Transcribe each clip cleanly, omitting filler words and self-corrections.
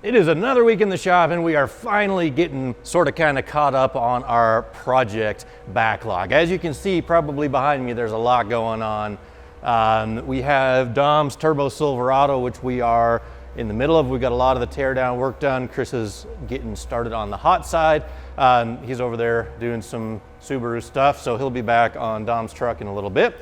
It is another week in the shop and we are finally getting sort of kind of caught up on our project backlog. As you can see probably behind me, there's a lot going on. We have Dom's Turbo Silverado, which we are in the middle of. We got a lot of the teardown work done. Chris is getting started on the hot side. He's over there doing some Subaru stuff, so he'll be back on Dom's truck in a little bit.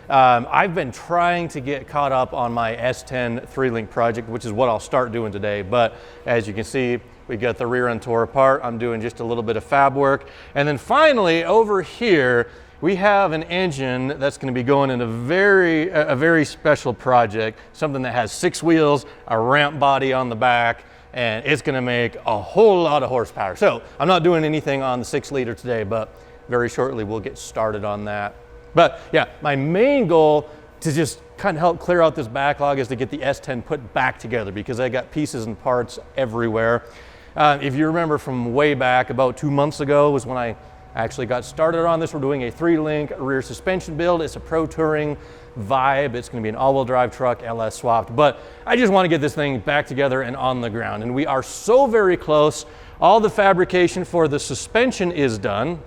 I've been trying to get caught up on my S10 3-link project, which is what I'll start doing today. But as you can see, we got the rear end tore apart. I'm doing just a little bit of fab work. And then finally over here, we have an engine that's going to be going in a very special project, something that has 6 wheels, a ramp body on the back, and it's going to make a whole lot of horsepower. So I'm not doing anything on the 6-liter today, but very shortly we'll get started on that. But yeah, my main goal to just kind of help clear out this backlog is to get the S10 put back together, because I got pieces and parts everywhere. If you remember from way back, about 2 months ago was when I actually got started on this. We're doing a 3-link rear suspension build. It's a Pro Touring vibe. It's going to be an all-wheel drive truck, LS swapped. But I just want to get this thing back together and on the ground. And we are so very close. All the fabrication for the suspension is done.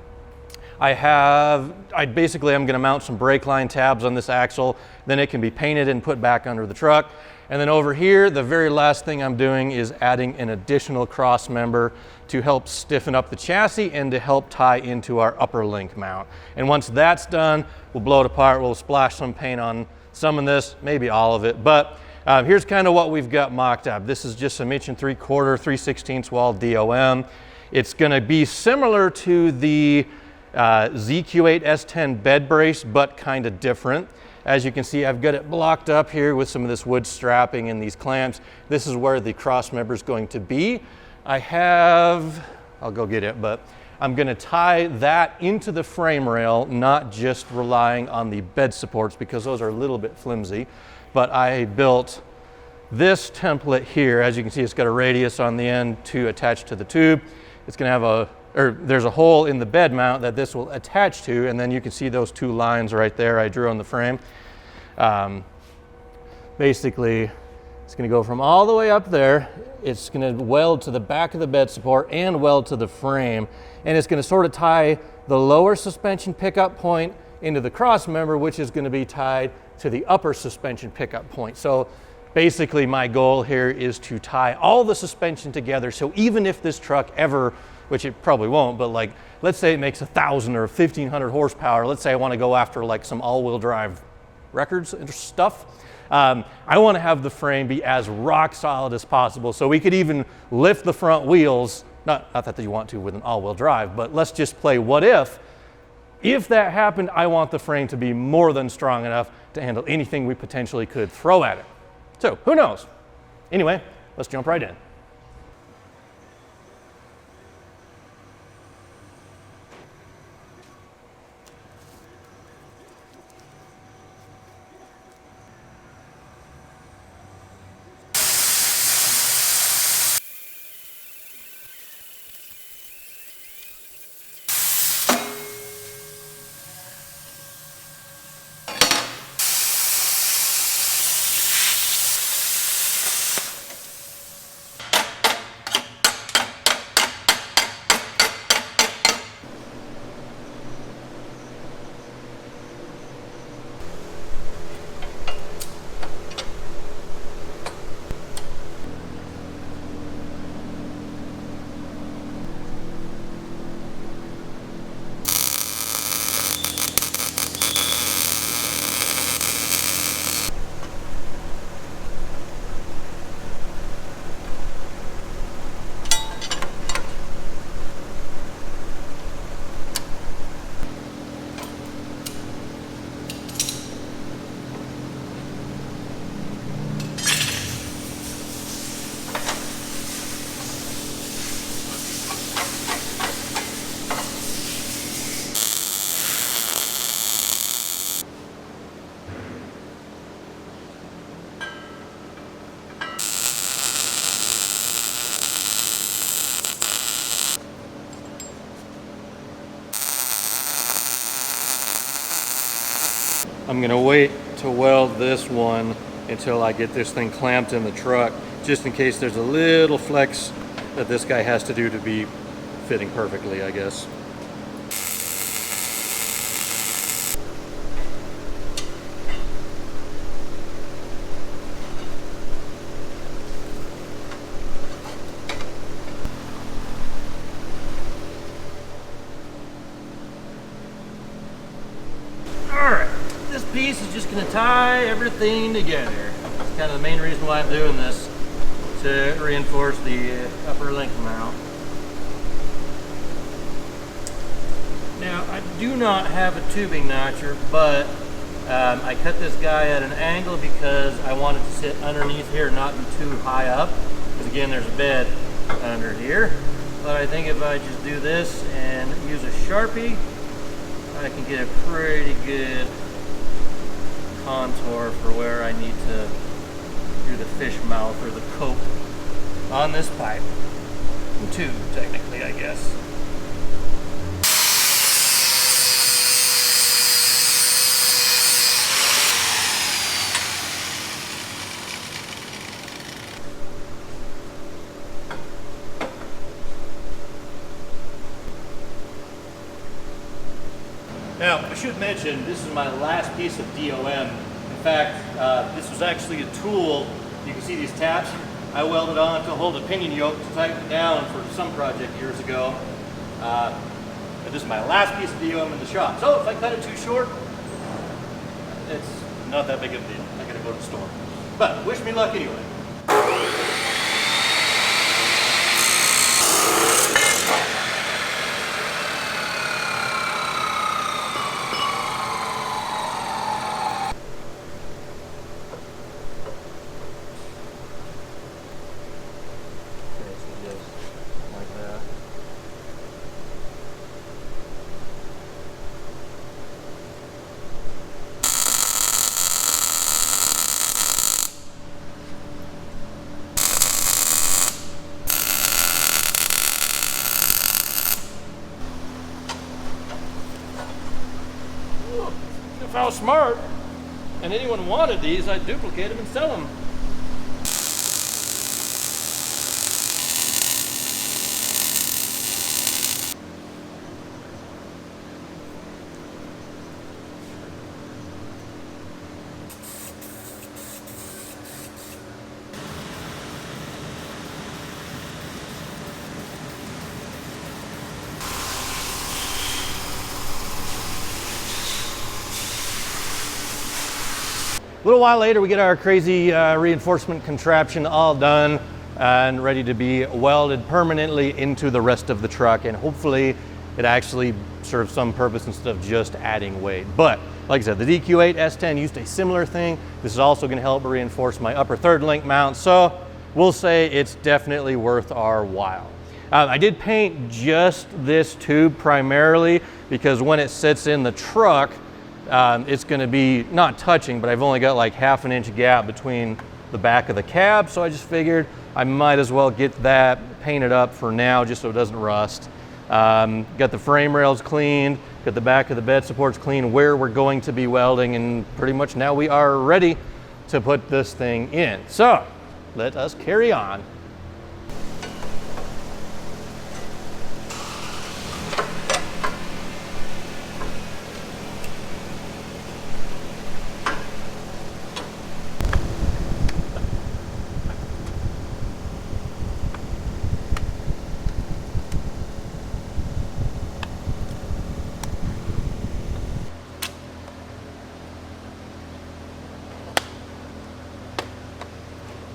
I'm going to mount some brake line tabs on this axle, then it can be painted and put back under the truck. And then over here, the very last thing I'm doing is adding an additional cross member to help stiffen up the chassis and to help tie into our upper link mount. And once that's done, we'll blow it apart, we'll splash some paint on some of this, maybe all of it. But here's kind of what we've got mocked up. This is just some 1 3/4, 3/16 wall DOM. It's going to be similar to the ZQ8 S10 bed brace, but kind of different. As you can see, I've got it blocked up here with some of this wood strapping and these clamps. This is where the cross member is going to be. I'll go get it, but I'm going to tie that into the frame rail, not just relying on the bed supports, because those are a little bit flimsy. But I built this template here. As you can see, it's got a radius on the end to attach to the tube. It's going to have there's a hole in the bed mount that this will attach to, and then you can see those 2 lines right there I drew on the frame. Basically, it's going to go from all the way up there. It's going to weld to the back of the bed support and weld to the frame, and it's going to sort of tie the lower suspension pickup point into the cross member, which is going to be tied to the upper suspension pickup point. So basically my goal here is to tie all the suspension together, so even if this truck ever, which it probably won't, but like, let's say it makes 1,000 or 1,500 horsepower. Let's say I want to go after like some all-wheel drive records and stuff. I want to have the frame be as rock solid as possible. So we could even lift the front wheels, not that you want to with an all-wheel drive, but let's just play what if. If that happened, I want the frame to be more than strong enough to handle anything we potentially could throw at it. So who knows? Anyway, let's jump right in. I'm gonna wait to weld this one until I get this thing clamped in the truck just in case there's a little flex that this guy has to do to be fitting perfectly, I guess. Alright, this piece is just going to tie everything together. That's kind of the main reason why I'm doing this, to reinforce the upper link mount. Now, I do not have a tubing notcher, but I cut this guy at an angle because I want it to sit underneath here, not be too high up. Because again, there's a bed under here. But I think if I just do this and use a Sharpie, I can get a pretty good contour for where I need to do the fish mouth or the cope on this pipe. Tube, technically, I guess. Now, I should mention, this is my last piece of DOM. In fact, this was actually a tool. You can see these tabs. I welded on to hold a pinion yoke to tighten it down for some project years ago. But this is my last piece of DOM in the shop. So if I cut it too short, it's not that big of a deal. I gotta go to the store. But wish me luck anyway. If I was smart and anyone wanted these, I'd duplicate them and sell them. A little while later, we get our crazy reinforcement contraption all done and ready to be welded permanently into the rest of the truck, and hopefully it actually serves some purpose instead of just adding weight. But like I said, the DQ8 S10 used a similar thing. This is also going to help reinforce my upper third link mount, so we'll say it's definitely worth our while. I did paint just this tube primarily because when it sits in the truck, it's going to be not touching, but I've only got like ½ an inch gap between the back of the cab, so I just figured I might as well get that painted up for now just so it doesn't rust. Got the frame rails cleaned, got the back of the bed supports clean where we're going to be welding, and pretty much now we are ready to put this thing in. So let us carry on.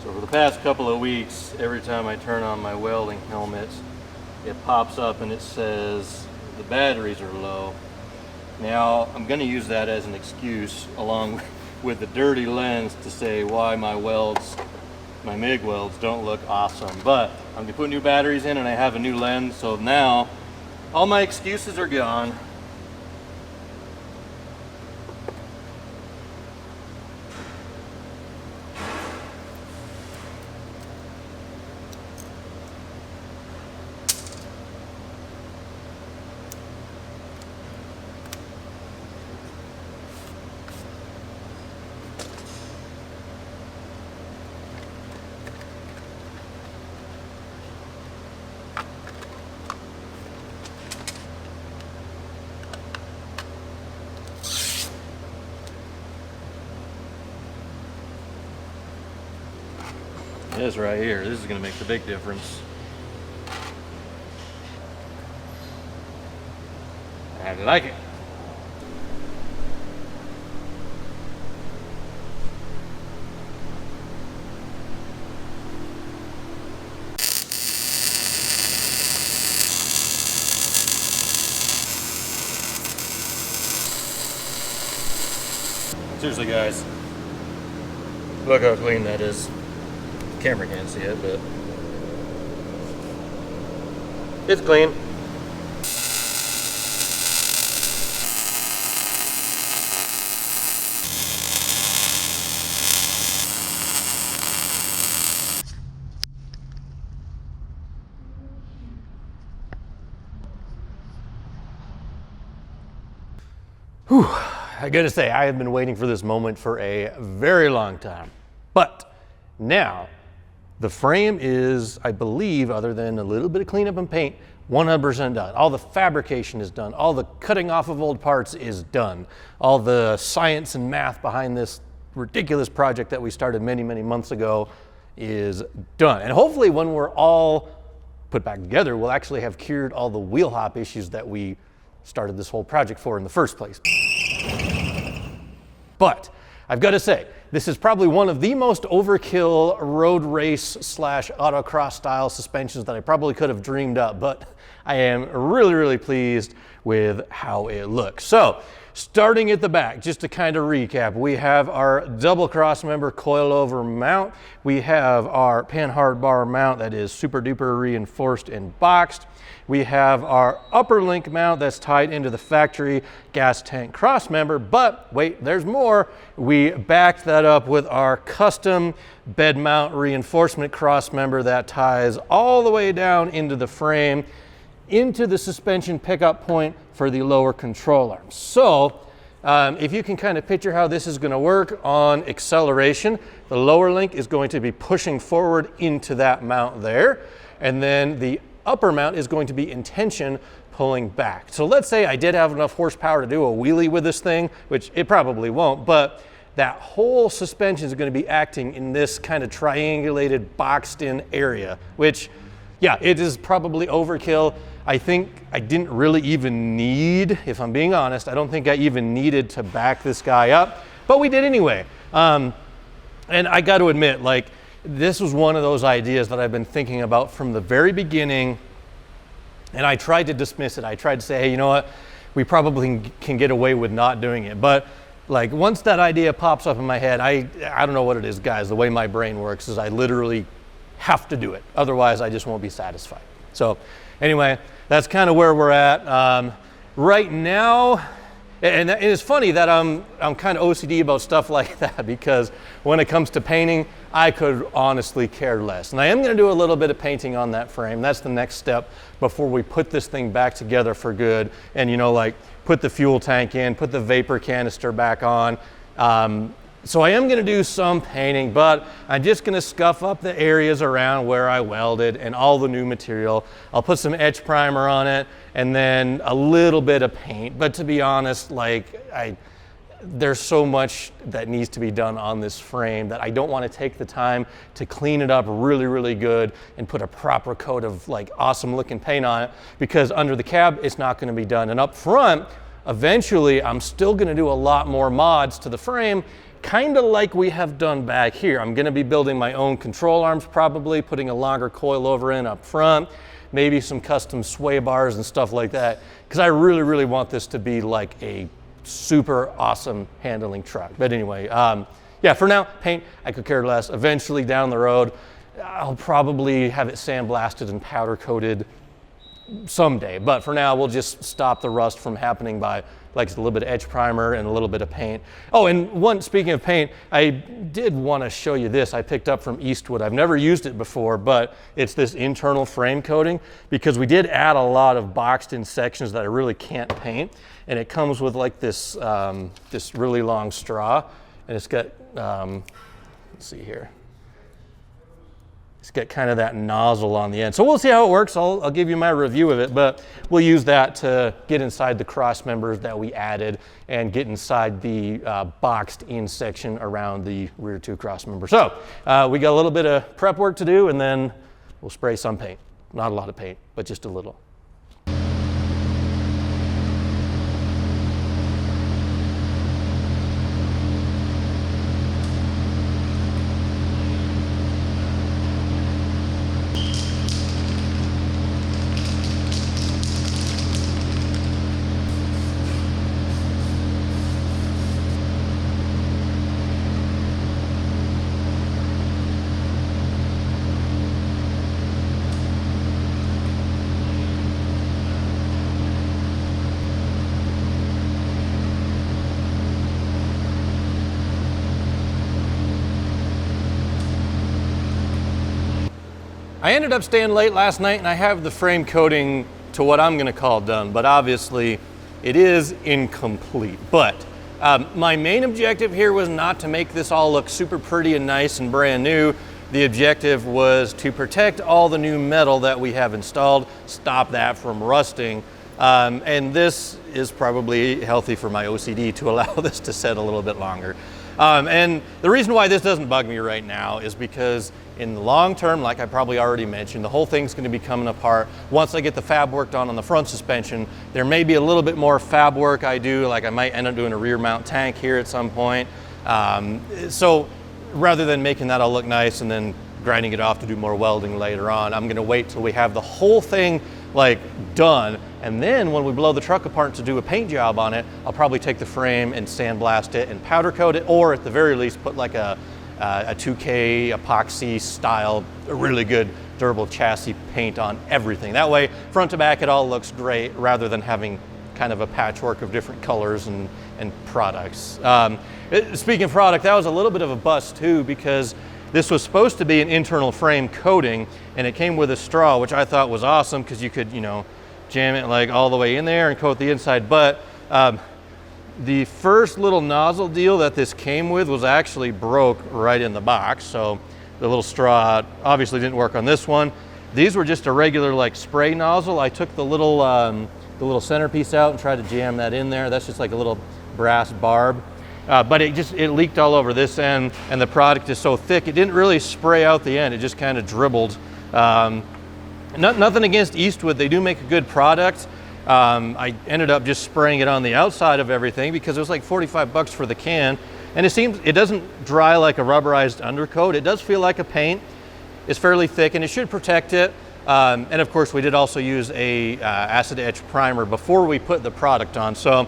So for the past couple of weeks, every time I turn on my welding helmet, it pops up and it says the batteries are low. Now, I'm going to use that as an excuse along with the dirty lens to say why my welds, my MIG welds, don't look awesome. But I'm going to put new batteries in and I have a new lens, so now all my excuses are gone. This right here, this is gonna make the big difference. I like it. Seriously guys, look how clean that is. Camera can't see it, but it's clean. Whew. I gotta say, I have been waiting for this moment for a very long time. But now, the frame is, I believe, other than a little bit of cleanup and paint, 100% done. All the fabrication is done. All the cutting off of old parts is done. All the science and math behind this ridiculous project that we started many, many months ago is done. And hopefully when we're all put back together, we'll actually have cured all the wheel hop issues that we started this whole project for in the first place. But I've got to say, this is probably one of the most overkill road race / autocross style suspensions that I probably could have dreamed up, but I am really, really pleased with how it looks. So, starting at the back, just to kind of recap, we have our double cross member coilover mount. We have our panhard bar mount that is super duper reinforced and boxed. We have our upper link mount that's tied into the factory gas tank cross member, but wait, there's more. We backed that up with our custom bed mount reinforcement cross member that ties all the way down into the frame, into the suspension pickup point for the lower control arm. So if you can kind of picture how this is going to work on acceleration, the lower link is going to be pushing forward into that mount there, and then the upper mount is going to be in tension pulling back. So let's say I did have enough horsepower to do a wheelie with this thing, which it probably won't, but that whole suspension is going to be acting in this kind of triangulated boxed in area, which, yeah, it is probably overkill. I think I didn't really even need, if I'm being honest, I don't think I even needed to back this guy up, but we did anyway. And I got to admit, like, this was one of those ideas that I've been thinking about from the very beginning, and I tried to dismiss it. I tried to say, hey, you know what? We probably can get away with not doing it. But like once that idea pops up in my head, I don't know what it is, guys. The way my brain works is I literally have to do it. Otherwise, I just won't be satisfied. So anyway, that's kind of where we're at. Right now, and it's funny that I'm kind of OCD about stuff like that, because when it comes to painting, I could honestly care less. And I am going to do a little bit of painting on that frame. That's the next step before we put this thing back together for good. And, you know, like put the fuel tank in, put the vapor canister back on. So I am going to do some painting, but I'm just going to scuff up the areas around where I welded and all the new material. I'll put some etch primer on it and then a little bit of paint. But to be honest, like there's so much that needs to be done on this frame that I don't want to take the time to clean it up really, really good and put a proper coat of like awesome looking paint on it, because under the cab, it's not going to be done. And up front, eventually, I'm still going to do a lot more mods to the frame, kind of like we have done back here. I'm going to be building my own control arms, probably putting a longer coilover in up front, maybe some custom sway bars and stuff like that, because I really, really want this to be like a super awesome handling truck. But anyway, yeah, for now, paint, I could care less. Eventually down the road, I'll probably have it sandblasted and powder coated someday. But for now, we'll just stop the rust from happening by like a little bit of edge primer and a little bit of paint. Oh, and speaking of paint, I did want to show you this I picked up from Eastwood. I've never used it before, but it's this internal frame coating, because we did add a lot of boxed in sections that I really can't paint. And it comes with like this, this really long straw, and it's got, let's see here. It's got kind of that nozzle on the end. So we'll see how it works. I'll give you my review of it, but we'll use that to get inside the cross members that we added and get inside the boxed in section around the rear two cross member. So we got a little bit of prep work to do, and then we'll spray some paint. Not a lot of paint, but just a little. I ended up staying late last night, and I have the frame coating to what I'm gonna call done, but obviously it is incomplete. But my main objective here was not to make this all look super pretty and nice and brand new. The objective was to protect all the new metal that we have installed, stop that from rusting. And this is probably healthy for my OCD to allow this to set a little bit longer. And the reason why this doesn't bug me right now is because in the long term, like I probably already mentioned, the whole thing's going to be coming apart. Once I get the fab work done on the front suspension, there may be a little bit more fab work I do, like I might end up doing a rear mount tank here at some point. So rather than making that all look nice and then grinding it off to do more welding later on, I'm going to wait till we have the whole thing like done. And then when we blow the truck apart to do a paint job on it, I'll probably take the frame and sandblast it and powder coat it, or at the very least put like a 2K epoxy style, really good durable chassis paint on everything. That way, front to back, it all looks great rather than having kind of a patchwork of different colors and products. Speaking of product, that was a little bit of a bust too, because this was supposed to be an internal frame coating, and it came with a straw, which I thought was awesome because you could, you know, jam it like all the way in there and coat the inside. But the first little nozzle deal that this came with was actually broke right in the box. So the little straw obviously didn't work on this one. These were just a regular like spray nozzle. I took the little centerpiece out and tried to jam that in there. That's just like a little brass barb. But it leaked all over this end, and the product is so thick, it didn't really spray out the end. It just kind of dribbled. Nothing against Eastwood. They do make a good product. I ended up just spraying it on the outside of everything because it was like 45 bucks for the can. And it doesn't dry like a rubberized undercoat. It does feel like a paint. It's fairly thick, and it should protect it. And of course, we did also use a acid etch primer before we put the product on. So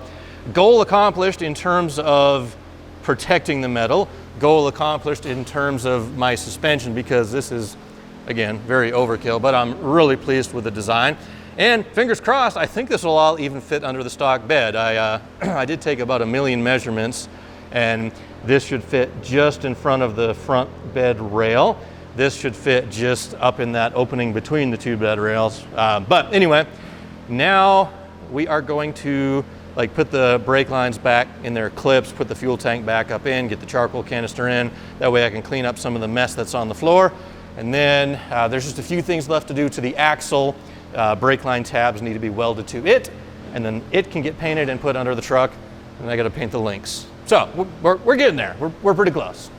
goal accomplished in terms of protecting the metal, goal accomplished in terms of my suspension, because this is, again, very overkill, but I'm really pleased with the design. And fingers crossed, I think this will all even fit under the stock bed. I did take about 1 million measurements, and this should fit just in front of the front bed rail. This should fit just up in that opening between the two bed rails. But anyway, now we are going to put the brake lines back in their clips, put the fuel tank back up in, get the charcoal canister in. That way I can clean up some of the mess that's on the floor. And then there's just a few things left to do to the axle. Brake line tabs need to be welded to it, and then it can get painted and put under the truck, and I got to paint the links. So we're getting there. We're pretty close.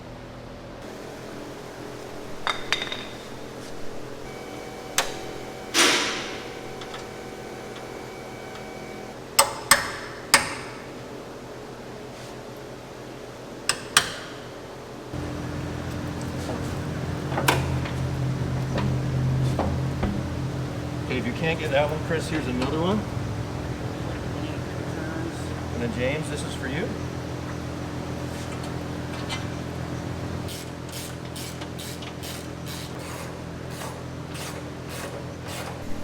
If you can't get that one, Chris, here's another one. And then James, this is for you.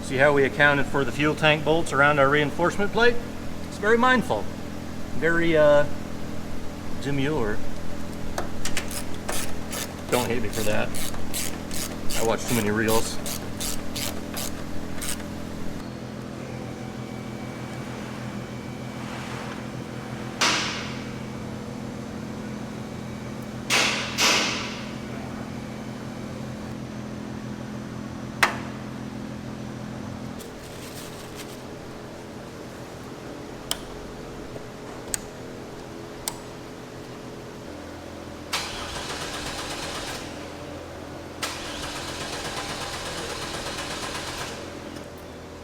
See how we accounted for the fuel tank bolts around our reinforcement plate? It's very mindful, very demure. Don't hate me for that. I watch too many reels.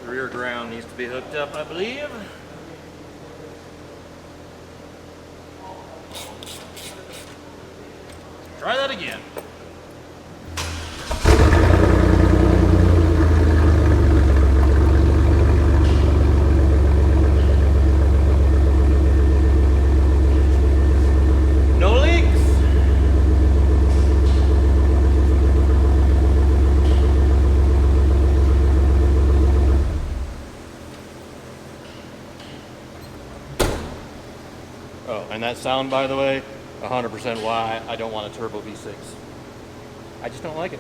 The rear ground needs to be hooked up, I believe. Try that again. No leaks. Oh, and that sound, by the way, 100% why I don't want a turbo V6. I just don't like it.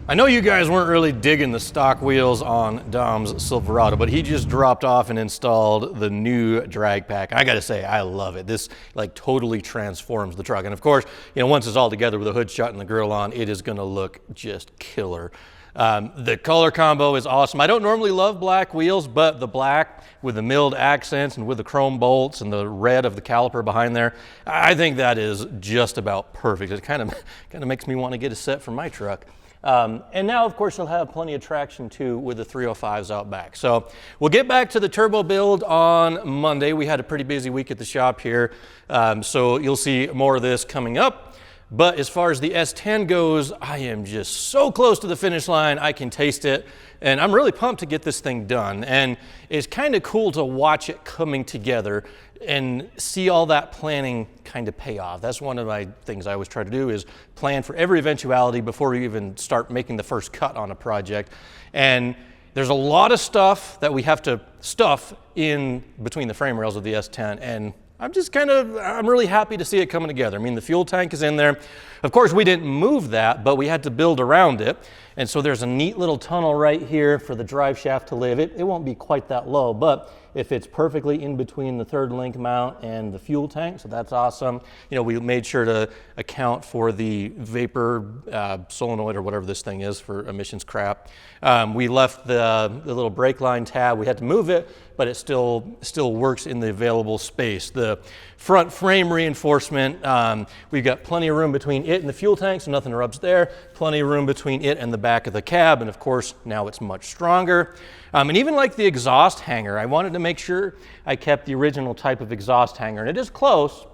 I know you guys weren't really digging the stock wheels on Dom's Silverado, but he just dropped off and installed the new drag pack. I gotta say, I love it. This like totally transforms the truck. And of course, you know, once it's all together with the hood shut and the grill on, it is gonna look just killer. The color combo is awesome. I don't normally love black wheels, but the black with the milled accents and with the chrome bolts and the red of the caliper behind there, I think that is just about perfect. It kind of makes me want to get a set for my truck. And now, of course, you'll have plenty of traction too with the 305s out back. So we'll get back to the turbo build on Monday. We had a pretty busy week at the shop here, so you'll see more of this coming up. But as far as the S10 goes, I am just so close to the finish line. I can taste it, and I'm really pumped to get this thing done. And it's kind of cool to watch it coming together and see all that planning kind of pay off. That's one of my things I always try to do, is plan for every eventuality before we even start making the first cut on a project. And there's a lot of stuff that we have to stuff in between the frame rails of the S10, and I'm really happy to see it coming together. I mean, the fuel tank is in there. Of course, we didn't move that, but we had to build around it. And so there's a neat little tunnel right here for the drive shaft to live. It won't be quite that low, but it fits perfectly in between the third link mount and the fuel tank, so that's awesome. You know, we made sure to account for the vapor solenoid or whatever this thing is for emissions crap. We left the little brake line tab. We had to move it, but it still works in the available space. The front frame reinforcement, we've got plenty of room between it and the fuel tank, so nothing rubs there. Plenty of room between it and the back of the cab, and of course, now it's much stronger. And even like the exhaust hanger, I wanted to make sure I kept the original type of exhaust hanger, and it is close,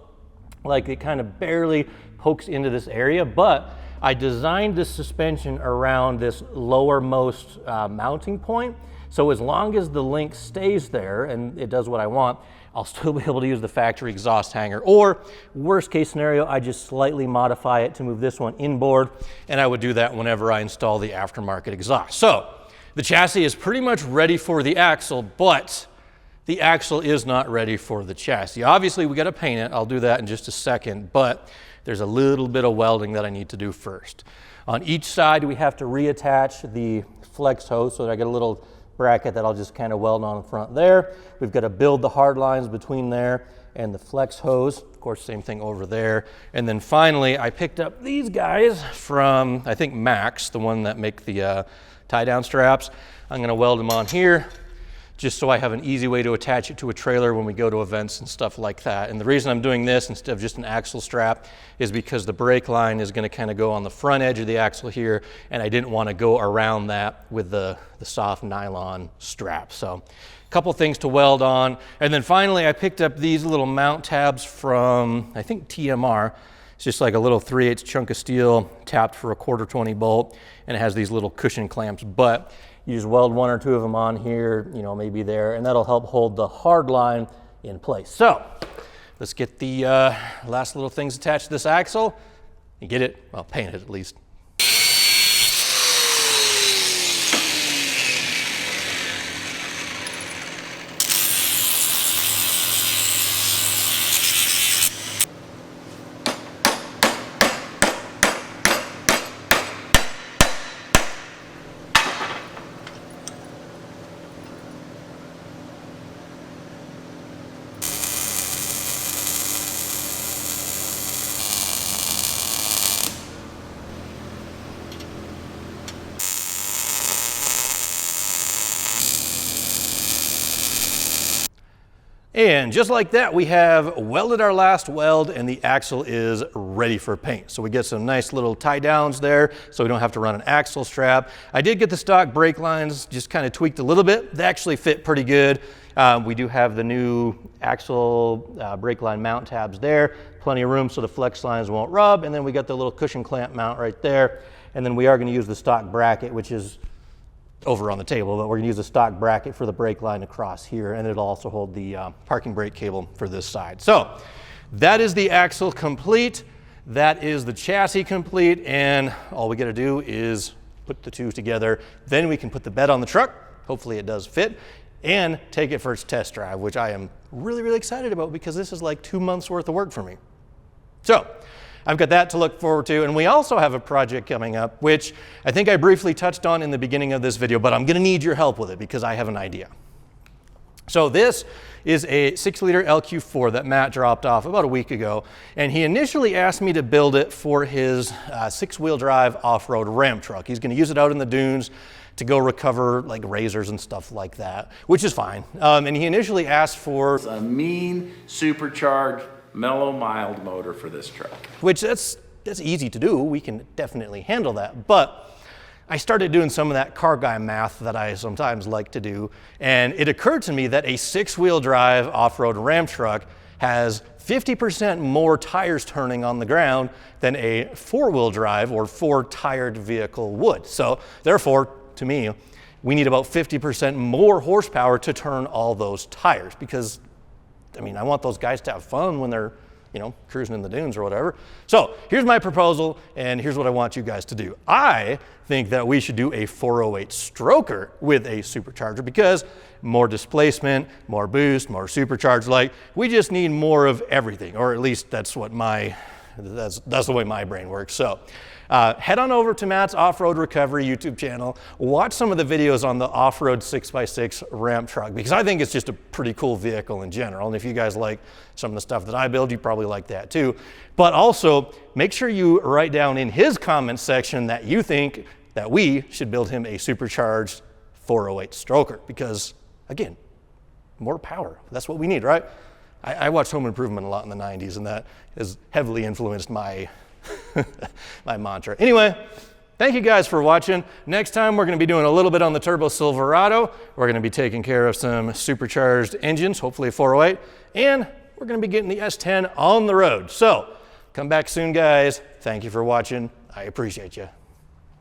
like it kind of barely pokes into this area, but I designed this suspension around this lowermost mounting point. So as long as the link stays there and it does what I want, I'll still be able to use the factory exhaust hanger. Or worst case scenario, I just slightly modify it to move this one inboard, and I would do that whenever I install the aftermarket exhaust. So the chassis is pretty much ready for the axle, but the axle is not ready for the chassis. Obviously, we got to paint it. I'll do that in just a second, but there's a little bit of welding that I need to do first. On each side, we have to reattach the flex hose, so that I get a little bracket that I'll just kind of weld on the front there. We've got to build the hard lines between there and the flex hose. Of course, same thing over there. And then finally, I picked up these guys from, I think, Max, the one that make the tie-down straps. I'm going to weld them on here, just so I have an easy way to attach it to a trailer when we go to events and stuff like that. And the reason I'm doing this instead of just an axle strap is because the brake line is going to kind of go on the front edge of the axle here, and I didn't want to go around that with the soft nylon strap. So a couple things to weld on. And then finally, I picked up these little mount tabs from, I think, TMR. It's just like a little 3/8 chunk of steel tapped for a 1/4 bolt, and it has these little cushion clamps. But you just weld one or two of them on here, you know, maybe there, and that'll help hold the hard line in place. So let's get the last little things attached to this axle and get it, well, paint it at least. And just like that, we have welded our last weld and the axle is ready for paint. So we get some nice little tie downs there so we don't have to run an axle strap. I did get the stock brake lines just kind of tweaked a little bit. They actually fit pretty good. We do have the new axle brake line mount tabs there. Plenty of room so the flex lines won't rub. And then we got the little cushion clamp mount right there. And then we are going to use the stock bracket, which is over on the table, but we're gonna use a stock bracket for the brake line across here, and it'll also hold the parking brake cable for this side. So that is the axle complete. That is the chassis complete, and all we gotta do is put the two together. Then we can put the bed on the truck. Hopefully it does fit, and take it for its test drive, which I am really, really excited about because this is like 2 months worth of work for me. So I've got that to look forward to, and we also have a project coming up, which I think I briefly touched on in the beginning of this video, but I'm gonna need your help with it because I have an idea. So this is a 6-liter LQ4 that Matt dropped off about a week ago, and he initially asked me to build it for his 6-wheel drive off-road ramp truck. He's gonna use it out in the dunes to go recover like razors and stuff like that, which is fine. And he initially asked for a mean supercharged mellow mild motor for this truck, which that's easy to do. We can definitely handle that. But I started doing some of that car guy math that I sometimes like to do, and it occurred to me that a 6-wheel drive off-road Ram truck has 50% more tires turning on the ground than a 4-wheel drive or 4-tired vehicle would. So therefore, to me, we need about 50% more horsepower to turn all those tires, because I mean, I want those guys to have fun when they're, you know, cruising in the dunes or whatever. So here's my proposal, and here's what I want you guys to do. I think that we should do a 408 stroker with a supercharger, because more displacement, more boost, more supercharge, like we just need more of everything, or at least that's what that's the way my brain works. So head on over to Matt's Off-Road Recovery YouTube channel, watch some of the videos on the off-road 6x6 ramp truck, because I think it's just a pretty cool vehicle in general. And if you guys like some of the stuff that I build, you probably like that too. But also make sure you write down in his comment section that you think that we should build him a supercharged 408 stroker, because again, more power, that's what we need, right? I watched Home Improvement a lot in the 90s, and that has heavily influenced my my mantra. Anyway, thank you guys for watching. Next time we're going to be doing a little bit on the turbo Silverado. We're going to be taking care of some supercharged engines, hopefully a 408, and we're going to be getting the S10 on the road. So come back soon, guys. Thank you for watching. I appreciate you.